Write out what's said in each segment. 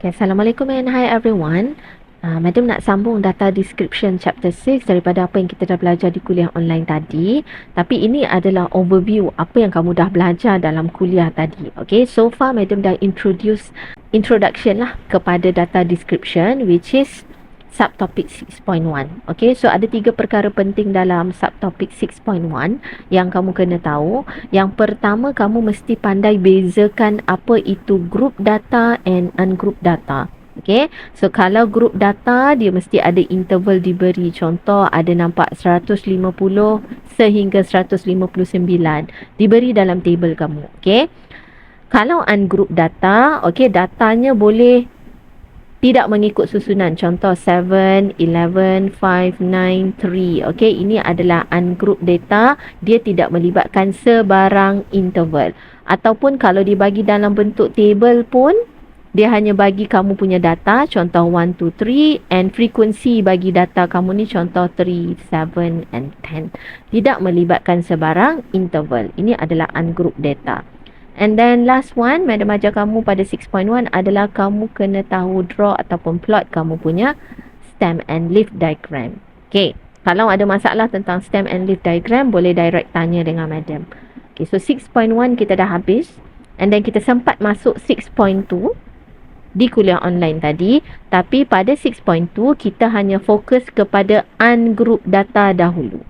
Okay, Assalamualaikum and hi everyone. Madam nak sambung data description chapter 6 daripada apa yang kita dah belajar di kuliah online tadi. Tapi ini adalah overview apa yang kamu dah belajar dalam kuliah tadi. Okay, so far Madam dah introduction lah kepada data description, which is subtopic 6.1. Okay, so ada 3 perkara penting dalam subtopic 6.1 yang kamu kena tahu. Yang pertama, kamu mesti pandai bezakan apa itu group data and ungroup data. Okay, so kalau group data, dia mesti ada interval diberi. Contoh, ada nampak 150 sehingga 159 diberi dalam table kamu. Okay, kalau ungroup data, okay, datanya boleh tidak mengikut susunan. Contoh 7, 11, 5, 9, 3. Okey, ini adalah ungroup data. Dia tidak melibatkan sebarang interval. Ataupun kalau dibagi dalam bentuk table pun, dia hanya bagi kamu punya data. Contoh 1, 2, 3. And frekuensi bagi data kamu ni contoh 3, 7 and 10. Tidak melibatkan sebarang interval. Ini adalah ungroup data. And then last one, Madam ajar kamu pada 6.1 adalah kamu kena tahu draw ataupun plot kamu punya stem and leaf diagram. Okay, kalau ada masalah tentang stem and leaf diagram, boleh direct tanya dengan Madam. Okay, so 6.1 kita dah habis. And then kita sempat masuk 6.2 di kuliah online tadi. Tapi pada 6.2 kita hanya fokus kepada ungroup data dahulu.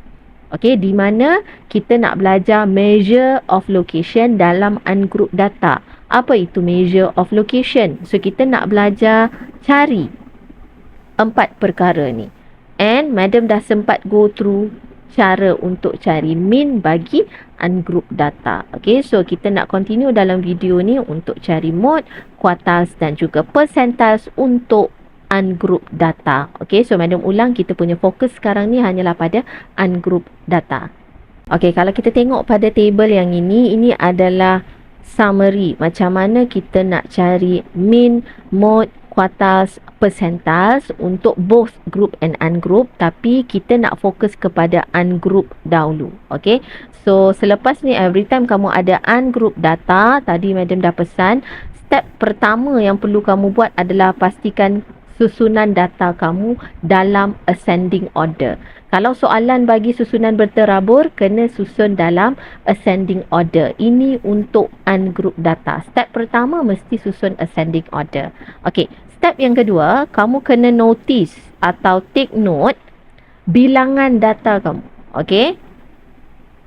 Okey, di mana kita nak belajar measure of location dalam ungroup data. Apa itu measure of location? So, kita nak belajar cari 4 perkara ni. And Madam dah sempat go through cara untuk cari mean bagi ungroup data. Okey, so kita nak continue dalam video ni untuk cari mode, quartiles dan juga percentiles untuk ungroup data. Okey, so Madam ulang, kita punya fokus sekarang ni hanyalah pada ungroup data. Okey, kalau kita tengok pada table yang ini adalah summary macam mana kita nak cari mean, mode, quartiles, percentiles untuk both group and ungroup, tapi kita nak fokus kepada ungroup dahulu. Okey, so selepas ni every time kamu ada ungroup data, tadi Madam dah pesan, step pertama yang perlu kamu buat adalah pastikan susunan data kamu dalam ascending order. Kalau soalan bagi susunan berterabur, kena susun dalam ascending order. Ini untuk ungroup data. Step pertama mesti susun ascending order. Okey, step yang kedua, kamu kena notice atau take note bilangan data kamu. Okey,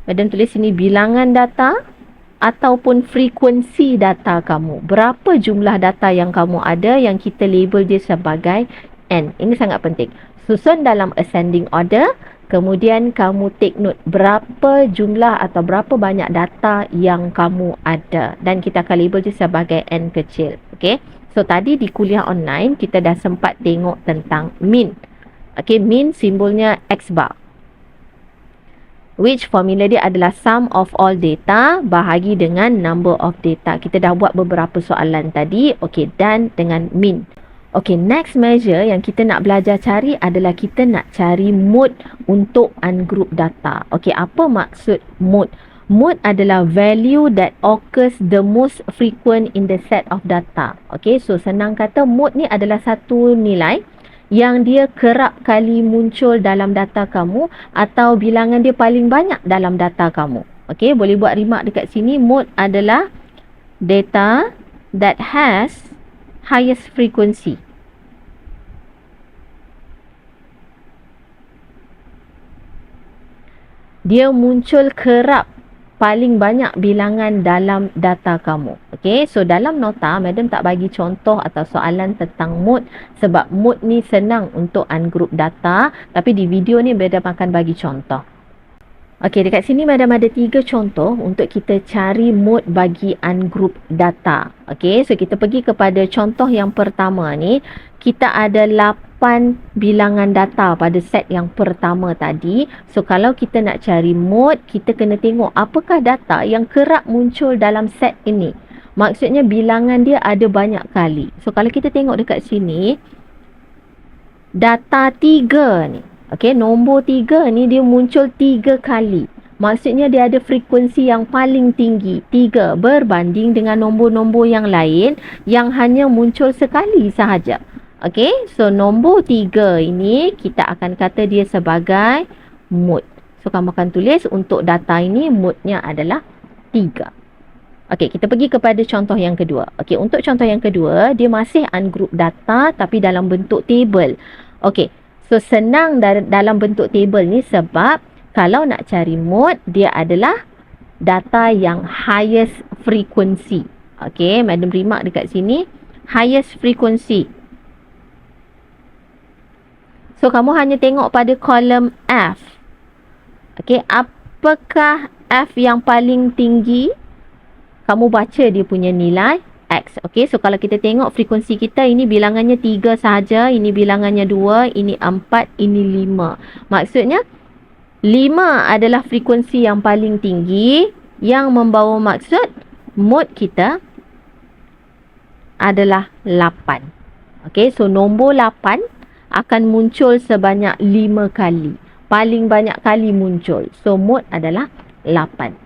Madam tulis sini bilangan data ataupun frekuensi data kamu. Berapa jumlah data yang kamu ada yang kita label dia sebagai N. Ini sangat penting. Susun dalam ascending order, kemudian kamu take note berapa jumlah atau berapa banyak data yang kamu ada. Dan kita akan label dia sebagai N kecil. Okay? So, tadi di kuliah online, kita dah sempat tengok tentang mean. Okay, mean simbolnya X bar, which formula dia adalah sum of all data bahagi dengan number of data. Kita dah buat beberapa soalan tadi. Okey, dan dengan mean. Okey, next measure yang kita nak belajar cari adalah kita nak cari mode untuk ungroup data. Okey, apa maksud mode? Mode adalah value that occurs the most frequent in the set of data. Okey, so senang kata mode ni adalah satu nilai yang dia kerap kali muncul dalam data kamu atau bilangan dia paling banyak dalam data kamu. Okey, boleh buat remark dekat sini. Mode adalah data that has highest frequency. Dia muncul kerap paling banyak bilangan dalam data kamu. Okey, so dalam nota Madam tak bagi contoh atau soalan tentang mode sebab mode ni senang untuk ungroup data, tapi di video ni Madam akan bagi contoh. Okey, dekat sini Madam ada 3 contoh untuk kita cari mode bagi ungroup data. Okey, so kita pergi kepada contoh yang pertama ni. Kita ada 8 bilangan data pada set yang pertama tadi. So, kalau kita nak cari mode, kita kena tengok apakah data yang kerap muncul dalam set ini. Maksudnya bilangan dia ada banyak kali. So, kalau kita tengok dekat sini, data 3 ni. Okey, nombor 3 ni dia muncul 3 kali. Maksudnya dia ada frekuensi yang paling tinggi, 3, berbanding dengan nombor-nombor yang lain yang hanya muncul sekali sahaja. Okey, so nombor 3 ini kita akan kata dia sebagai mode. So kamu akan tulis untuk data ini mode-nya adalah 3. Okey, kita pergi kepada contoh yang kedua. Okey, untuk contoh yang kedua, dia masih ungroup data tapi dalam bentuk table. Okey, so senang dalam bentuk table ni sebab kalau nak cari mode, dia adalah data yang highest frequency. Okey, Madam remark dekat sini, highest frequency. So, kamu hanya tengok pada kolom F. Okey, apakah F yang paling tinggi? Kamu baca dia punya nilai X. Okey, so kalau kita tengok frekuensi kita, ini bilangannya 3 sahaja, ini bilangannya 2, ini 4, ini 5. Maksudnya, 5 adalah frekuensi yang paling tinggi yang membawa maksud mode kita adalah 8. Okey, so nombor 8 akan muncul sebanyak 5 kali. Paling banyak kali muncul. So, mode adalah 8.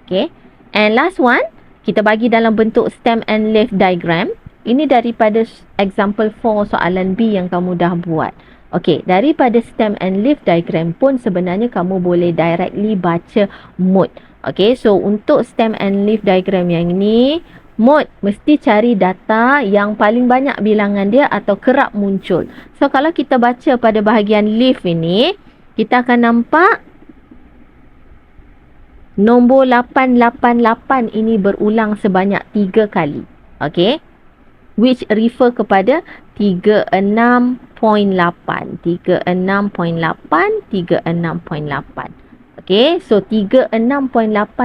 Okey. And last one, kita bagi dalam bentuk stem and leaf diagram. Ini daripada example 4 soalan B yang kamu dah buat. Okey, daripada stem and leaf diagram pun sebenarnya kamu boleh directly baca mode. Okey, so untuk stem and leaf diagram yang ini, mode mesti cari data yang paling banyak bilangan dia atau kerap muncul. So, kalau kita baca pada bahagian leaf ini, kita akan nampak nombor 888 ini berulang sebanyak 3 kali. Okey, which refer kepada 36.8, 36.8, 36.8. Okay, so 36.8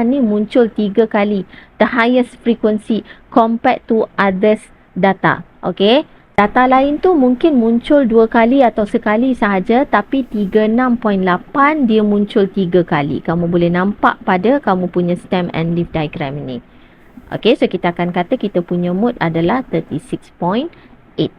ni muncul 3 kali. The highest frequency compared to others data. Okay, data lain tu mungkin muncul 2 kali atau sekali sahaja, tapi 36.8 dia muncul 3 kali. Kamu boleh nampak pada kamu punya stem and leaf diagram ni. Okay, so kita akan kata kita punya mode adalah 36.8.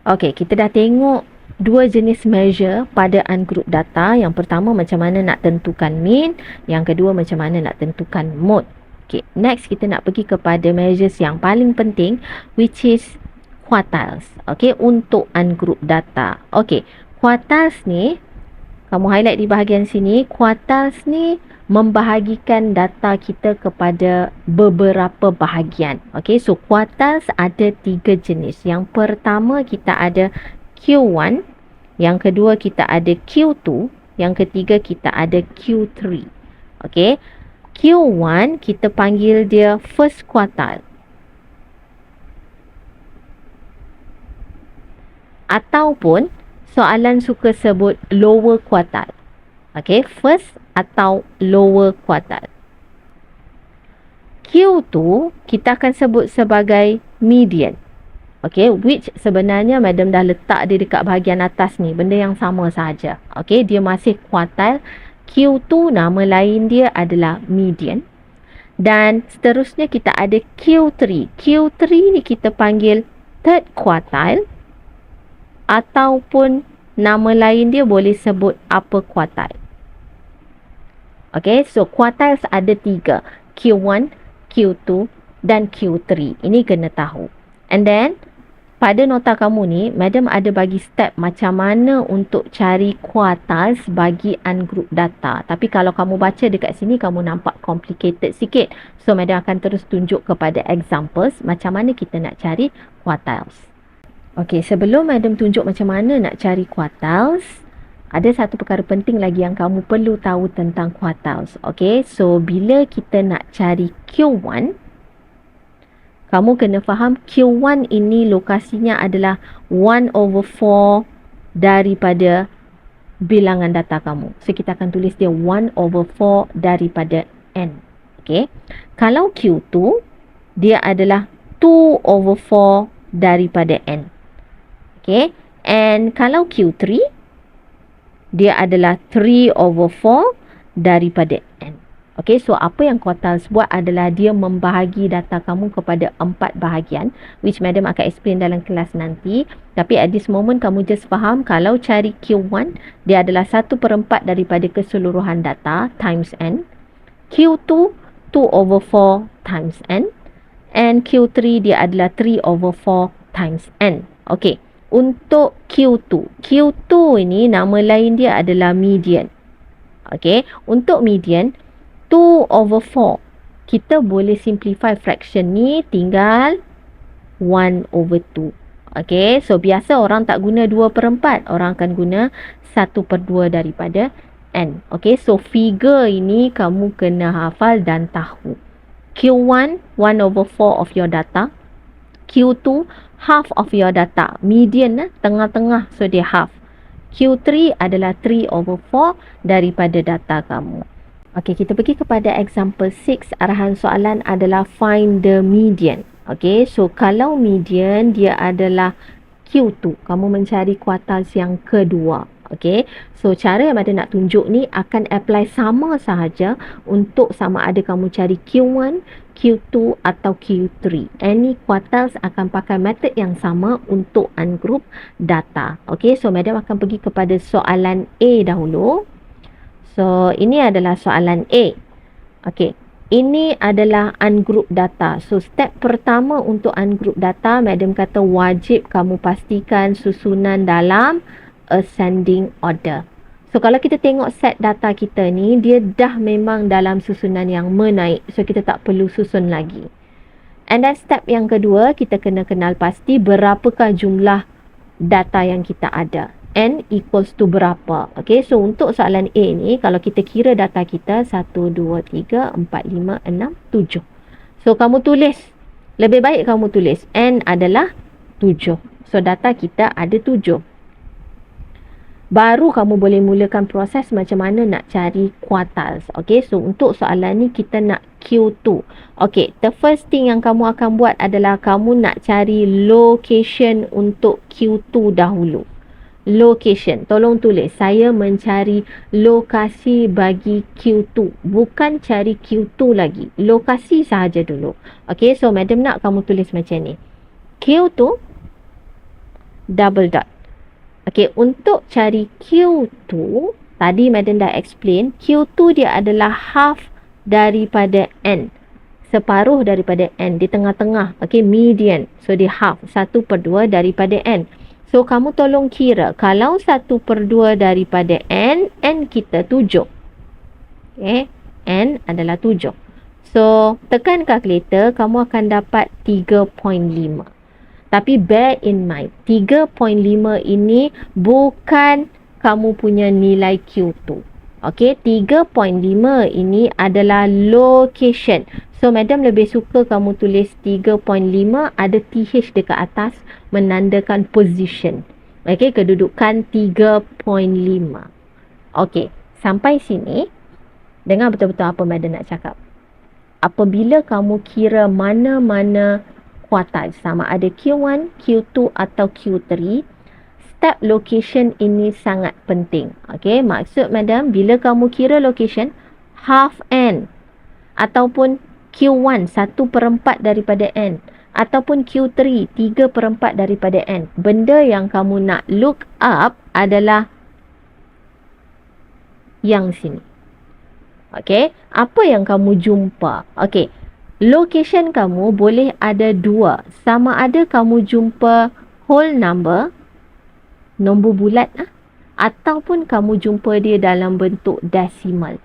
Okay, kita dah tengok dua jenis measure pada ungroup data. Yang pertama macam mana nak tentukan mean, yang kedua macam mana nak tentukan mode. Okay, next kita nak pergi kepada measures yang paling penting, which is quartiles. Okay, untuk ungroup data. Okay, quartiles ni kamu highlight di bahagian sini. Quartiles ni membahagikan data kita kepada beberapa bahagian. Okay, so quartiles ada 3 jenis. Yang pertama kita ada Q1, yang kedua kita ada Q2, yang ketiga kita ada Q3. Okay, Q1 kita panggil dia first quartile, ataupun soalan suka sebut lower quartile. Okay, first atau lower quartile. Q2 kita akan sebut sebagai median. Okay, which sebenarnya madam dah letak dia dekat bahagian atas ni. Benda yang sama sahaja. Okay, dia masih quartile. Q2 nama lain dia adalah median. Dan seterusnya kita ada Q3. Q3 ni kita panggil third quartile, ataupun nama lain dia boleh sebut upper quartile. Okay, so quartiles ada 3. Q1, Q2 dan Q3. Ini kena tahu. And then, pada nota kamu ni, madam ada bagi step macam mana untuk cari quartiles bagi ungroup data. Tapi kalau kamu baca dekat sini, kamu nampak complicated sikit. So, madam akan terus tunjuk kepada examples macam mana kita nak cari quartiles. Okey, sebelum madam tunjuk macam mana nak cari quartiles, ada satu perkara penting lagi yang kamu perlu tahu tentang quartiles. Okey, so bila kita nak cari Q1, kamu kena faham Q1 ini lokasinya adalah 1/4 daripada bilangan data kamu. So, kita akan tulis dia 1/4 daripada N. Okey, kalau Q2, dia adalah 2/4 daripada N. Okay, and kalau Q3, dia adalah 3/4 daripada N. Okay, so apa yang quartiles buat adalah dia membahagi data kamu kepada 4 bahagian, which madam akan explain dalam kelas nanti. Tapi at this moment kamu just faham kalau cari Q1, dia adalah 1/4 daripada keseluruhan data times N. Q2, 2/4 times N. And Q3 dia adalah 3/4 times N. Okay, untuk Q2 ini nama lain dia adalah median. Okay, untuk median 2/4. Kita boleh simplify fraction ni tinggal 1/2. Okay, so biasa orang tak guna 2/4. Orang akan guna 1/2 daripada N. Okay, so figure ini kamu kena hafal dan tahu. Q1, 1/4 of your data. Q2, half of your data. Median, tengah-tengah, so dia half. Q3 adalah 3/4 daripada data kamu. Okey, kita pergi kepada example 6. Arahan soalan adalah find the median. Okey, so kalau median dia adalah Q2, kamu mencari quartiles yang kedua. Okey, so cara yang ada nak tunjuk ni akan apply sama sahaja untuk sama ada kamu cari Q1, Q2 atau Q3. Any quartiles akan pakai method yang sama untuk ungroup data. Okey, so madam akan pergi kepada soalan A dahulu. So, ini adalah soalan A. Okey, ini adalah ungroup data. So, step pertama untuk ungroup data, madam kata wajib kamu pastikan susunan dalam ascending order. So, kalau kita tengok set data kita ni, dia dah memang dalam susunan yang menaik. So, kita tak perlu susun lagi. And then step yang kedua, kita kena kenal pasti berapakah jumlah data yang kita ada. N equals to berapa. Okay, so untuk soalan A ni, kalau kita kira data kita 1, 2, 3, 4, 5, 6, 7. So, kamu tulis. Lebih baik kamu tulis. N adalah 7. So, data kita ada 7. Baru kamu boleh mulakan proses macam mana nak cari quartiles. Okay, so untuk soalan ni kita nak Q2. Okay, the first thing yang kamu akan buat adalah kamu nak cari location untuk Q2 dahulu. Location, tolong tulis. Saya mencari lokasi bagi Q2. Bukan cari Q2 lagi. Lokasi sahaja dulu. Okay, so madam nak kamu tulis macam ni. Q2 double dot. Okay, untuk cari Q2, tadi madam dah explain, Q2 dia adalah half daripada N. Separuh daripada N. Di tengah-tengah. Okay, median. So, dia half. 1/2 daripada N. So, kamu tolong kira. Kalau 1/2 daripada N, N kita 7. Okay. N adalah 7. So, tekan kalkulator, kamu akan dapat 3.5. Tapi bear in mind, 3.5 ini bukan kamu punya nilai Q2. Okay, 3.5 ini adalah location. So, madam lebih suka kamu tulis 3.5 ada TH dekat atas menandakan position. Okay, kedudukan 3.5. Okay, sampai sini, dengar betul-betul apa madam nak cakap. Apabila kamu kira mana-mana quartile, sama ada Q1, Q2 atau Q3, step location ini sangat penting. Okay, maksud madam, bila kamu kira location, half N ataupun Q1 1/4 daripada N ataupun Q3 3/4 daripada N. Benda yang kamu nak look up adalah yang sini. Okay, apa yang kamu jumpa? Okay, location kamu boleh ada dua. Sama ada kamu jumpa whole number, nombor bulat, ataupun kamu jumpa dia dalam bentuk decimal.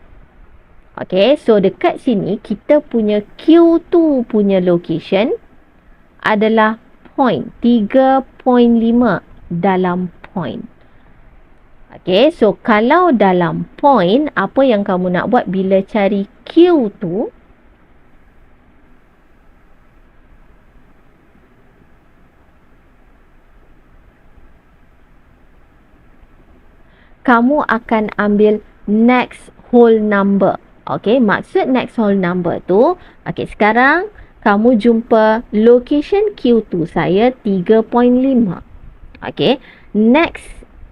Okay, so dekat sini kita punya Q2 punya location adalah point 3.5 dalam point. Okay, so kalau dalam point, apa yang kamu nak buat bila cari Q2? Kamu akan ambil next whole number. Okay, maksud next whole number tu, okay, sekarang kamu jumpa location Q2 saya 3.5. Okay, next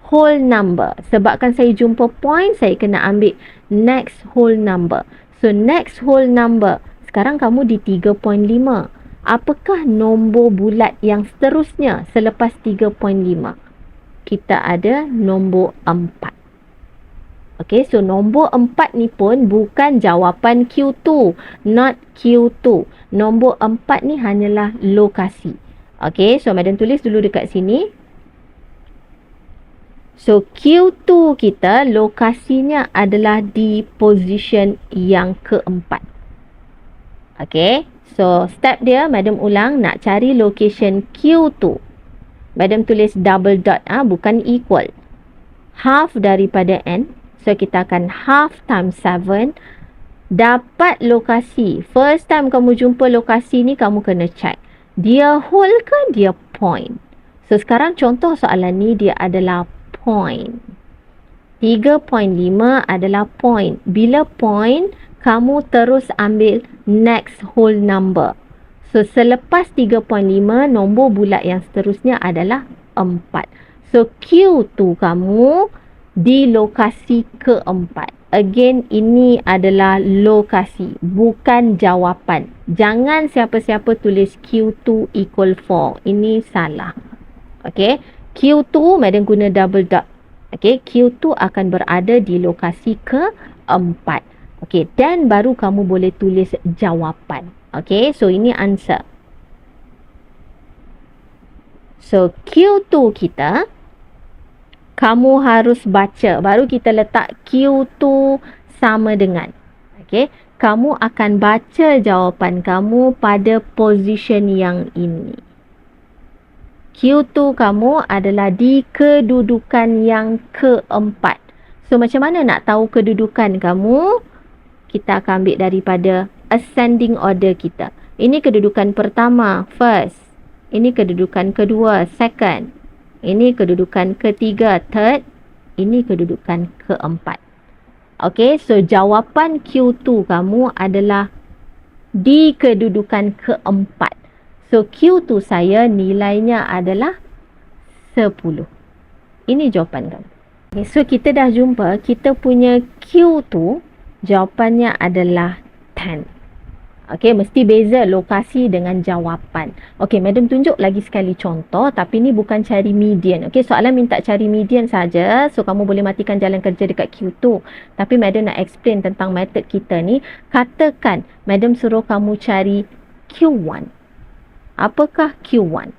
whole number. Sebabkan saya jumpa point, saya kena ambil next whole number. So next whole number. Sekarang kamu di 3.5. Apakah nombor bulat yang seterusnya selepas 3.5? Kita ada nombor 4. Okay, so nombor 4 ni pun bukan jawapan Q2. Not Q2. Nombor 4 ni hanyalah lokasi. Okay, so madam tulis dulu dekat sini. So Q2 kita lokasinya adalah di position yang keempat. Okay, so step dia madam ulang nak cari location Q2. Madam tulis double dot, bukan equal. Half daripada N. So, kita akan half times 7. Dapat lokasi. First time kamu jumpa lokasi ni, kamu kena check. Dia whole ke dia point? So, sekarang contoh soalan ni, dia adalah point. 3.5 adalah point. Bila point, kamu terus ambil next whole number. So, selepas 3.5, nombor bulat yang seterusnya adalah 4. So, Q2 kamu di lokasi keempat. Again, ini adalah lokasi, bukan jawapan. Jangan siapa-siapa tulis Q2 equal 4. Ini salah. Okay. Q2, madam guna double dot. Okay. Q2 akan berada di lokasi keempat. Okay. Dan baru kamu boleh tulis jawapan. Okay. So, ini answer. So, Q2 kita kamu harus baca. Baru kita letak Q2 sama dengan. Okay. Kamu akan baca jawapan kamu pada position yang ini. Q2 kamu adalah di kedudukan yang keempat. So, macam mana nak tahu kedudukan kamu? Kita akan ambil daripada ascending order kita. Ini kedudukan pertama, first. Ini kedudukan kedua, second. Ini kedudukan ketiga, third. Ini kedudukan keempat. Okay, so jawapan Q2 kamu adalah di kedudukan keempat. So, Q2 saya nilainya adalah 10. Ini jawapan kamu. Okay, so kita dah jumpa, kita punya Q2 jawapannya adalah 10. Okey, mesti beza lokasi dengan jawapan. Okey, madam tunjuk lagi sekali contoh, tapi ni bukan cari median. Okey, soalan minta cari median saja. So, kamu boleh matikan jalan kerja dekat Q2. Tapi madam nak explain tentang method kita ni. Katakan, madam suruh kamu cari Q1. Apakah Q1?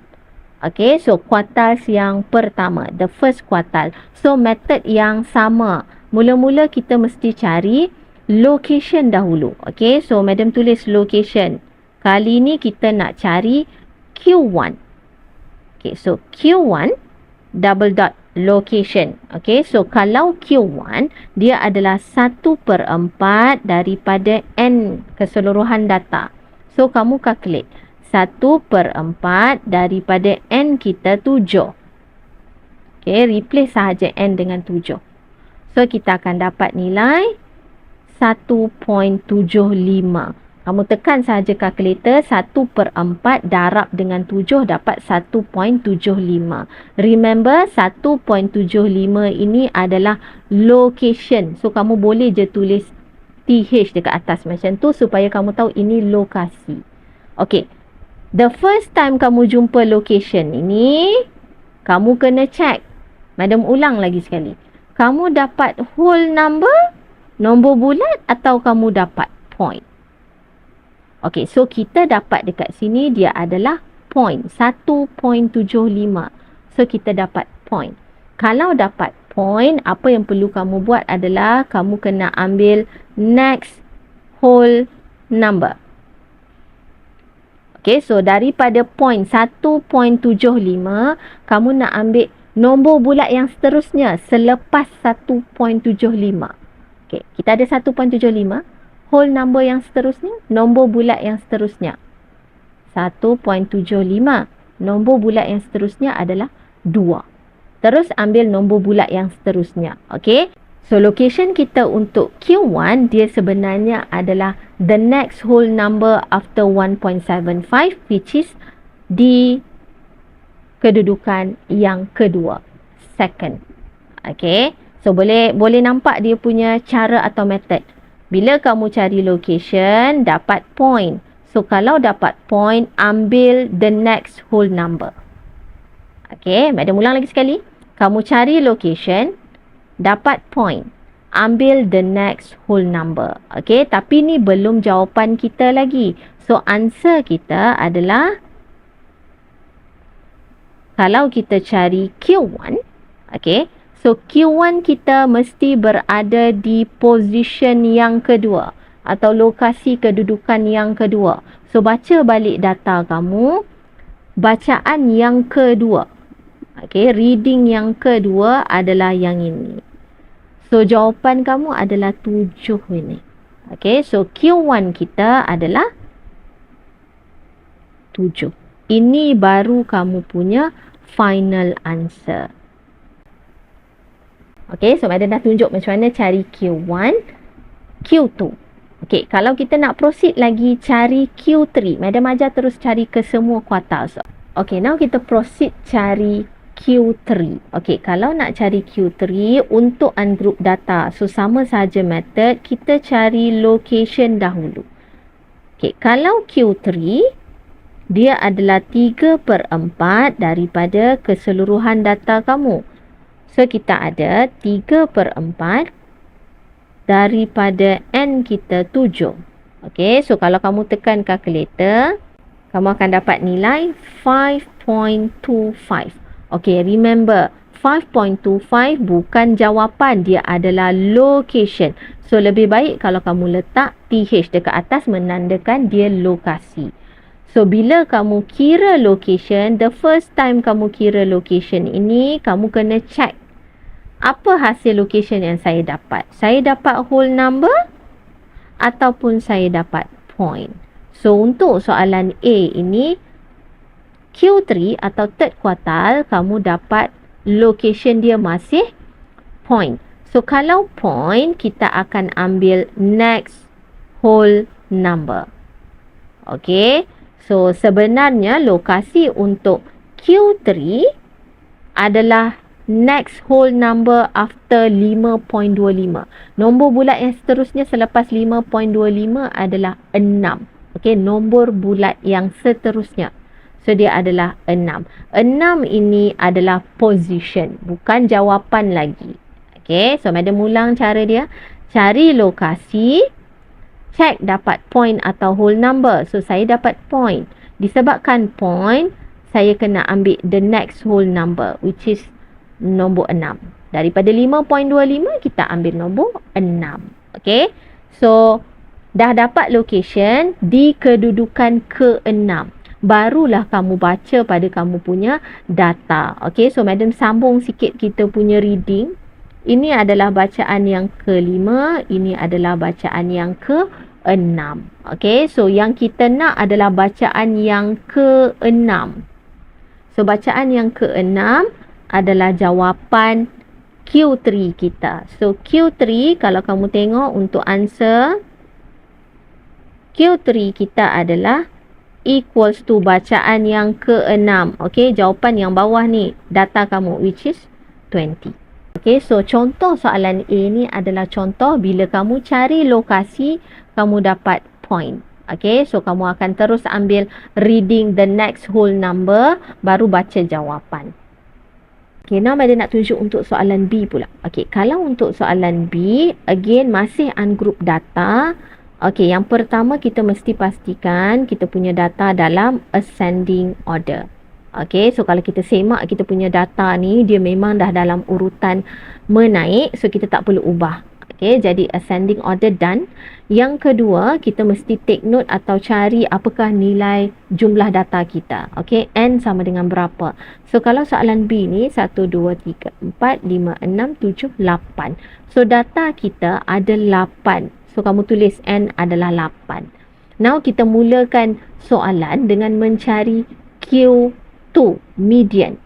Okey, so kuartals yang pertama, the first quartile. So, method yang sama. Mula-mula kita mesti cari location dahulu. Okay, so madam tulis location. Kali ni kita nak cari Q1. Okay, so Q1 double dot location. Okay, so kalau Q1 dia adalah 1/4 daripada N keseluruhan data. So kamu calculate 1/4 daripada N kita 7. Okay, replace sahaja N dengan 7. So kita akan dapat nilai 1.75. Kamu tekan sahaja kalkulator, 1/4 darab dengan 7 dapat 1.75. Remember, 1.75 ini adalah location. So, kamu boleh je tulis TH dekat atas macam tu supaya kamu tahu ini lokasi. Okay. The first time kamu jumpa location ini, kamu kena check. Madam ulang lagi sekali. Kamu dapat whole number, nombor bulat, atau kamu dapat point? Okey, so kita dapat dekat sini dia adalah point, 1.75. So kita dapat point. Kalau dapat point, apa yang perlu kamu buat adalah kamu kena ambil next whole number. Okey, so daripada point 1.75, kamu nak ambil nombor bulat yang seterusnya selepas 1.75. Okey, kita ada 1.75. Whole number yang seterusnya, nombor bulat yang seterusnya. 1.75. Nombor bulat yang seterusnya adalah 2. Terus ambil nombor bulat yang seterusnya. Okey. So, location kita untuk Q1, dia sebenarnya adalah the next whole number after 1.75, which is di kedudukan yang kedua. Second. Okey. So, boleh nampak dia punya cara atau method. Bila kamu cari location, dapat point. So, kalau dapat point, ambil the next whole number. Okay, madam ulang lagi sekali. Kamu cari location, dapat point. Ambil the next whole number. Okay, tapi ni belum jawapan kita lagi. So, answer kita adalah, kalau kita cari Q1, okay, so Q1 kita mesti berada di position yang kedua atau lokasi kedudukan yang kedua. So, baca balik data kamu, bacaan yang kedua. Okay, reading yang kedua adalah yang ini. So, jawapan kamu adalah 7 ini. Okay, so Q1 kita adalah 7. Ini baru kamu punya final answer. Okay, so madam dah tunjuk macam mana cari Q1, Q2. Okay, kalau kita nak proceed lagi cari Q3, madam ajar terus cari ke semua quartile. Okay, now kita proceed cari Q3. Okay, kalau nak cari Q3 untuk ungroup data, so sama saja method, kita cari location dahulu. Okay, kalau Q3, dia adalah 3/4 daripada keseluruhan data kamu. So, kita ada 3/4 daripada N kita 7. Okay, so kalau kamu tekan calculator, kamu akan dapat nilai 5.25. Okay, remember, 5.25 bukan jawapan, dia adalah location. So, lebih baik kalau kamu letak TH dekat atas menandakan dia lokasi. So, bila kamu kira location, the first time kamu kira location ini, kamu kena check apa hasil location yang saya dapat. Saya dapat whole number ataupun saya dapat point. So, untuk soalan A ini, Q3 atau third quartile, kamu dapat location dia masih point. So, kalau point, kita akan ambil next whole number. Okay. So, sebenarnya lokasi untuk Q3 adalah next whole number after 5.25. Nombor bulat yang seterusnya selepas 5.25 adalah 6. Okay, nombor bulat yang seterusnya. So, dia adalah 6. 6 ini adalah position, bukan jawapan lagi. Okay, so madam ulang cara dia. Cari lokasi, check dapat point atau whole number. So, saya dapat point. Disebabkan point, saya kena ambil the next whole number, which is nombor 6. Daripada 5.25, kita ambil nombor 6. Okay. So, dah dapat location di kedudukan ke-6. Barulah kamu baca pada kamu punya data. Okay. So, madam sambung sikit kita punya reading. Ini adalah bacaan yang ke-5. Ini adalah bacaan yang ke-6. Okay. So, yang kita nak adalah bacaan yang ke-6. So, bacaan yang ke-6 adalah jawapan Q3 kita. So, Q3 kalau kamu tengok untuk answer, Q3 kita adalah equals to bacaan yang ke-6. Okay. Jawapan yang bawah ni, data kamu, which is 20. Okay, so contoh soalan A ni adalah contoh bila kamu cari lokasi, kamu dapat point. Okay, so kamu akan terus ambil reading the next whole number, baru baca jawapan. Okay, now madam nak tunjuk untuk soalan B pula. Okay, kalau untuk soalan B, again masih ungroup data. Okay, yang pertama kita mesti pastikan kita punya data dalam ascending order. Okay, so kalau kita semak kita punya data ni, dia memang dah dalam urutan menaik. So, kita tak perlu ubah. Okay, jadi ascending order done. Yang kedua, kita mesti take note atau cari apakah nilai jumlah data kita. Okay, N sama dengan berapa. So, kalau soalan B ni, 1, 2, 3, 4, 5, 6, 7, 8. So, data kita ada 8. So, kamu tulis N adalah 8. Now, kita mulakan soalan dengan mencari Q2, median.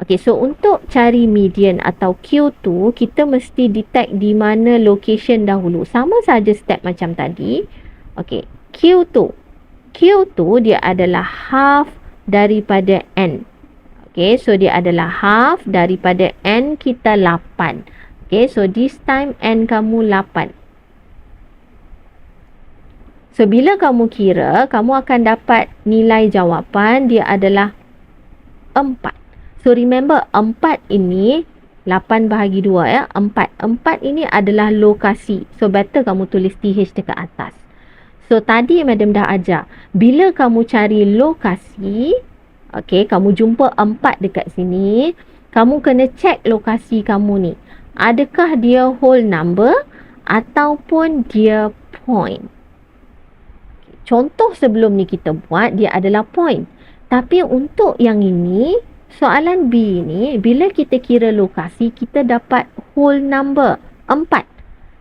Okay, so untuk cari median atau Q2, kita mesti detect di mana location dahulu. Sama saja step macam tadi. Okay, Q2. Q2 dia adalah half daripada N. Okay, so dia adalah half daripada N kita 8. Okay, so this time N kamu 8. So, bila kamu kira, kamu akan dapat nilai jawapan dia adalah 4. So, remember 4 ini 8 bahagi 2 ya. 4. 4 ini adalah lokasi. So, better kamu tulis TH dekat atas. So, tadi madam dah ajar. Bila kamu cari lokasi, okay, kamu jumpa 4 dekat sini, kamu kena check lokasi kamu ni. Adakah dia whole number ataupun dia point. Contoh sebelum ni kita buat, dia adalah point. Tapi untuk yang ini, soalan B ni, bila kita kira lokasi, kita dapat whole number 4.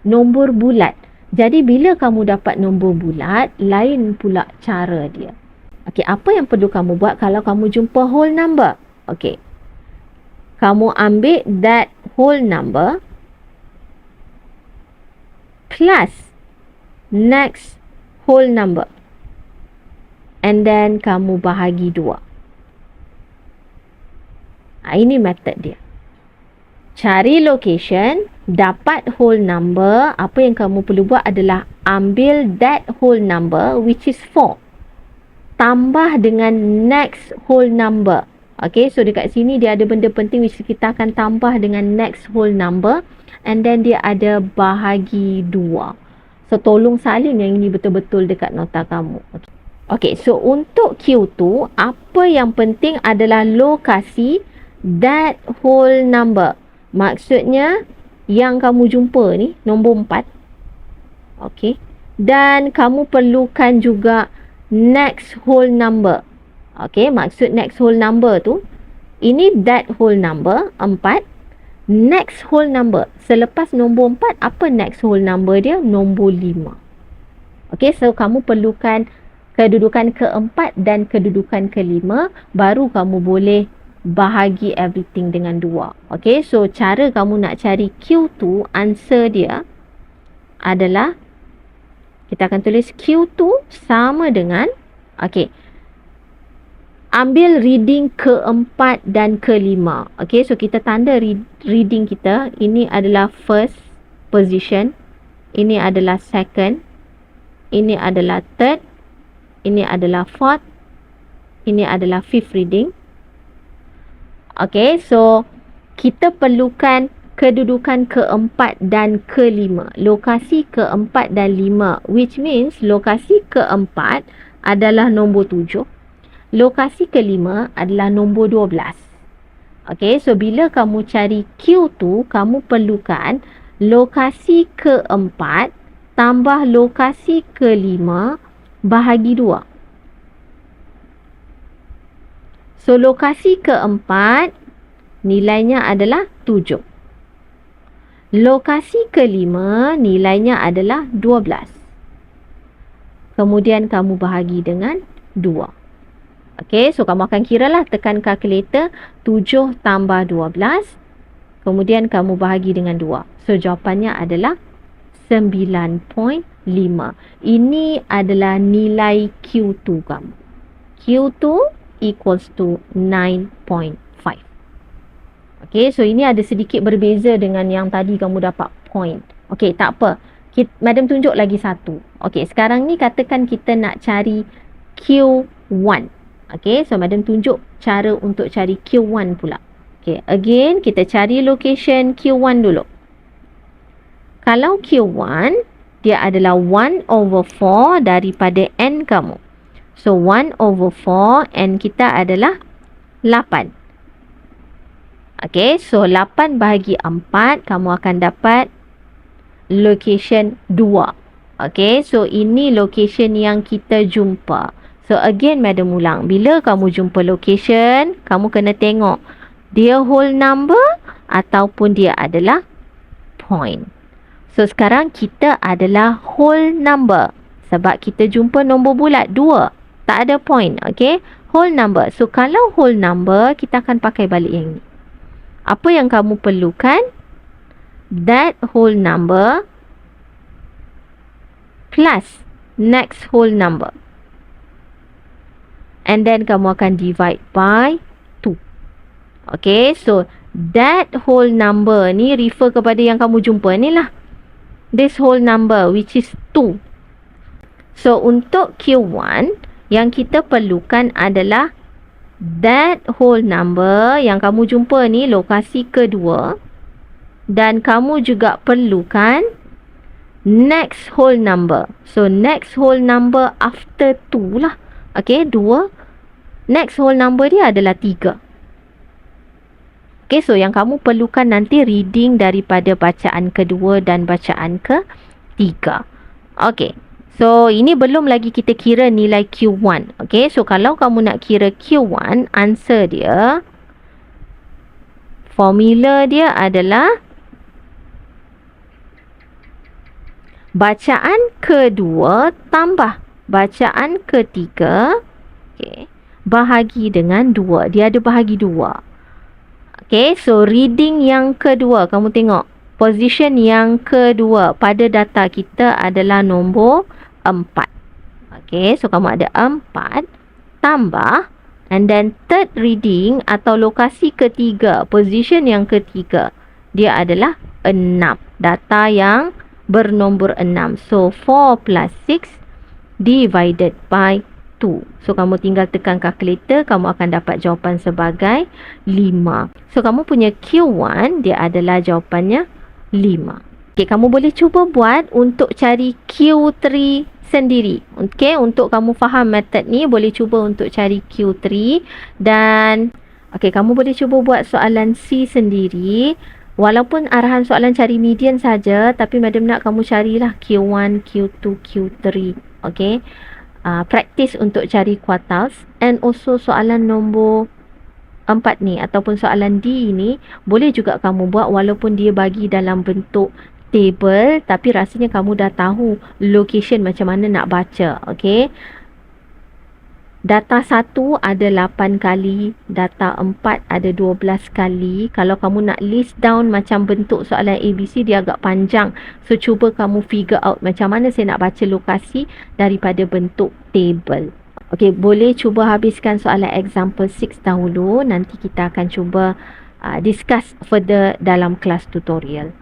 Nombor bulat. Jadi, bila kamu dapat nombor bulat, lain pula cara dia. Okey, apa yang perlu kamu buat kalau kamu jumpa whole number? Okey. Kamu ambil that whole number plus next whole number. And then kamu bahagi 2. Ini method dia. Cari location, dapat whole number. Apa yang kamu perlu buat adalah ambil that whole number which is 4. Tambah dengan next whole number. Okay, so dekat sini dia ada benda penting which kita akan tambah dengan next whole number. And then dia ada bahagi 2. So, tolong salin yang ini betul-betul dekat nota kamu. Okay, so untuk Q2, apa yang penting adalah lokasi that whole number. Maksudnya, yang kamu jumpa ni, nombor 4. Okay. Dan kamu perlukan juga next whole number. Okay, maksud next whole number tu, ini that whole number, 4. Next whole number. Selepas nombor 4, apa next whole number dia? Nombor 5. Okay, so kamu perlukan kedudukan keempat dan kedudukan kelima, baru kamu boleh bahagi everything dengan 2. Okay, so cara kamu nak cari Q2, answer dia adalah, kita akan tulis Q2 sama dengan, okay, ambil reading keempat dan kelima. Okay, so kita tanda reading kita. Ini adalah first position. Ini adalah second. Ini adalah third. Ini adalah fourth. Ini adalah fifth reading. Okay, so kita perlukan kedudukan keempat dan kelima. Lokasi keempat dan 5. Which means lokasi keempat adalah nombor 7. Lokasi kelima adalah nombor 12. Okay, so bila kamu cari Q2, kamu perlukan lokasi keempat tambah lokasi kelima bahagi 2. So, lokasi keempat nilainya adalah 7. Lokasi kelima nilainya adalah 12. Kemudian kamu bahagi dengan 2. Okey, so kamu akan kiralah, tekan kalkulator, 7 tambah 12. Kemudian kamu bahagi dengan 2. So, jawapannya adalah 9.5. Ini adalah nilai Q2 kamu. Q2 equals to 9.5. Okay, so ini ada sedikit berbeza dengan yang tadi kamu dapat point. Okay, tak apa. Madam tunjuk lagi satu. Okay, sekarang ni katakan kita nak cari Q1. Okay, so madam tunjuk cara untuk cari Q1 pula. Okay, again, kita cari location Q1 dulu. Kalau Q1, dia adalah 1 over 4 daripada N kamu. So, 1 over 4, N kita adalah 8. Okay, so 8 bahagi 4, kamu akan dapat location 2. Okay, so ini location yang kita jumpa. So, again, madam ulang. Bila kamu jumpa location, kamu kena tengok dia whole number ataupun dia adalah point. So, sekarang kita adalah whole number. Sebab kita jumpa nombor bulat 2. Tak ada point. Okay. Whole number. So, kalau whole number, kita akan pakai balik yang ni. Apa yang kamu perlukan? That whole number plus next whole number. And then kamu akan divide by 2. Okay. So, that whole number ni refer kepada yang kamu jumpa ni lah. This whole number which is 2. So, untuk Q1, yang kita perlukan adalah that whole number yang kamu jumpa ni, lokasi kedua. Dan kamu juga perlukan next whole number. So, next whole number after 2 lah. Okay, 2. Next whole number dia adalah 3. Okay, so yang kamu perlukan nanti reading daripada bacaan kedua dan bacaan ketiga. Okay, so ini belum lagi kita kira nilai Q1. Okay, so kalau kamu nak kira Q1, answer dia, formula dia adalah bacaan kedua tambah bacaan ketiga, okay, bahagi dengan 2. Dia ada bahagi 2. Okay, so reading yang kedua, kamu tengok position yang kedua pada data kita adalah nombor 4. Okay, so kamu ada 4 tambah, and then third reading atau lokasi ketiga, position yang ketiga, dia adalah 6. Data yang bernombor 6. So 4 plus 6 divided by 2. So kamu tinggal tekan kalkulator, kamu akan dapat jawapan sebagai 5. So kamu punya Q1 dia adalah jawapannya 5. Okay, kamu boleh cuba buat untuk cari Q3 sendiri. Okay, untuk kamu faham method ni, boleh cuba untuk cari Q3. Dan okay, kamu boleh cuba buat soalan C sendiri. Walaupun arahan soalan cari median saja, tapi madam nak kamu carilah Q1, Q2, Q3. Okay, practice untuk cari quartiles. And also soalan nombor 4 ni ataupun soalan D ni boleh juga kamu buat walaupun dia bagi dalam bentuk table, tapi rasanya kamu dah tahu location macam mana nak baca. Okay, data 1 ada 8 kali, data 4 ada 12 kali. Kalau kamu nak list down macam bentuk soalan ABC, dia agak panjang. So, cuba kamu figure out macam mana saya nak baca lokasi daripada bentuk table. Okay, boleh cuba habiskan soalan example 6 dahulu. Nanti kita akan cuba discuss further dalam kelas tutorial.